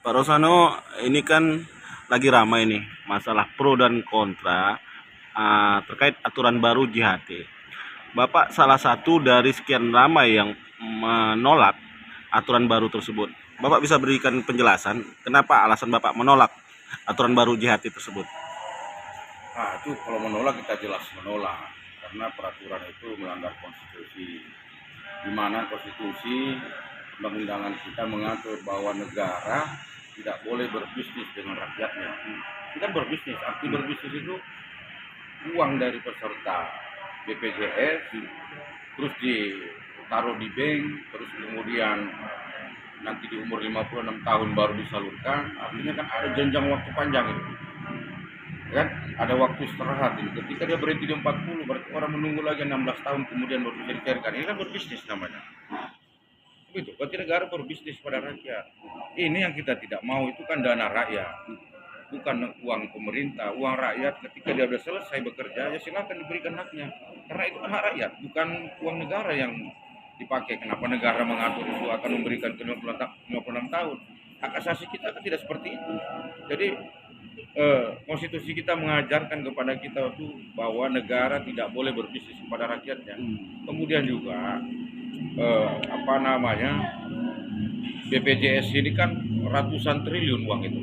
Pak Rosano, ini kan lagi ramai nih masalah pro dan kontra terkait aturan baru JHT. Bapak salah satu dari sekian ramai yang menolak aturan baru tersebut. Bapak bisa berikan penjelasan kenapa alasan Bapak menolak aturan baru JHT tersebut? Nah, itu kalau menolak kita jelas menolak karena peraturan itu melanggar konstitusi. Di mana konstitusi undang-undangan kita mengatur bahwa negara tidak boleh berbisnis dengan rakyatnya. Itu kan berbisnis, arti berbisnis itu uang dari peserta BPJS terus ditaruh di bank, terus kemudian nanti di umur 56 tahun baru disalurkan. Artinya kan ada jenjang waktu panjang itu kan, ada waktu istirahat ini. Ketika dia berhenti di 40, berarti orang menunggu lagi 16 tahun kemudian baru bisa dicairkan. Ini kan berbisnis namanya. Begitu, berarti negara berbisnis pada rakyat. Ini yang kita tidak mau, itu kan dana rakyat, bukan uang pemerintah. Uang rakyat ketika dia sudah selesai bekerja, ya silakan diberikan haknya. Karena itu kan hak rakyat, bukan uang negara yang dipakai. Kenapa negara mengatur itu akan memberikan ke 56 tahun? Hak asasi kita kan tidak seperti itu. Jadi konstitusi kita mengajarkan kepada kita itu bahwa negara tidak boleh berbisnis kepada rakyatnya. Kemudian juga apa namanya, BPJS ini kan ratusan triliun uang itu.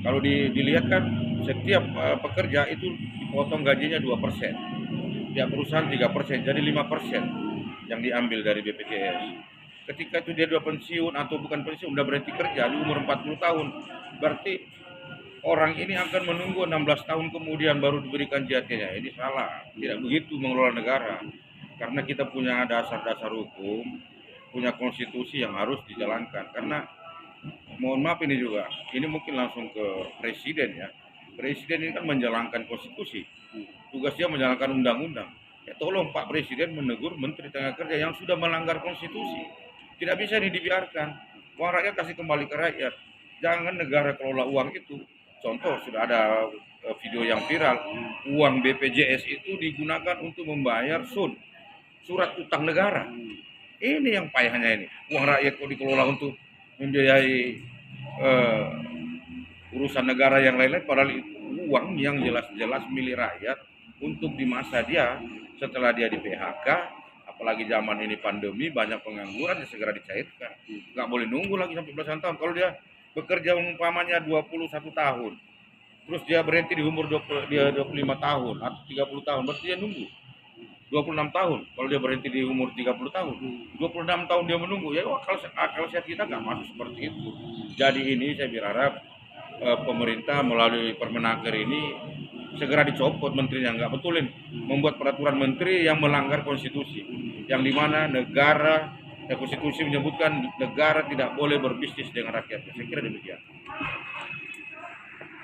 Kalau dilihat kan setiap pekerja itu dipotong gajinya 2%, tiap perusahaan 3%, jadi 5% yang diambil dari BPJS. Ketika itu dia udah pensiun atau bukan pensiun, udah berhenti kerja di umur 40 tahun, berarti orang ini akan menunggu 16 tahun kemudian baru diberikan JHT-nya. Ini salah, tidak begitu mengelola negara. Karena kita punya dasar-dasar hukum, punya konstitusi yang harus dijalankan. Karena mohon maaf ini juga, ini mungkin langsung ke presiden ya. Presiden ini kan menjalankan konstitusi, tugasnya menjalankan undang-undang. Ya tolong Pak Presiden menegur Menteri Tenaga Kerja yang sudah melanggar konstitusi. Tidak bisa ini dibiarkan. Uang rakyat kasih kembali ke rakyat. Jangan negara kelola uang itu. Contoh, sudah ada video yang viral, uang BPJS itu digunakan untuk membayar surat utang negara. Ini yang payahnya ini. Uang rakyat kok dikelola untuk membiayai urusan negara yang lain-lain, padahal itu uang yang jelas-jelas milik rakyat untuk di masa dia setelah dia di PHK, apalagi zaman ini pandemi banyak pengangguran, ya segera dicairkan. Nggak boleh nunggu lagi sampai belasan tahun. Kalau dia bekerja umpamanya 21 tahun, terus dia berhenti di umur 25 tahun atau 30 tahun, berarti dia nunggu 26 tahun. Kalau dia berhenti di umur 30 tahun, 26 tahun dia menunggu. Ya akal sehat kita nggak masuk seperti itu. Jadi ini saya berharap pemerintah melalui Permenaker ini segera dicopot menterinya, nggak betulin membuat peraturan menteri yang melanggar konstitusi, yang dimana konstitusi menyebutkan negara tidak boleh berbisnis dengan rakyatnya. Saya kira demikian.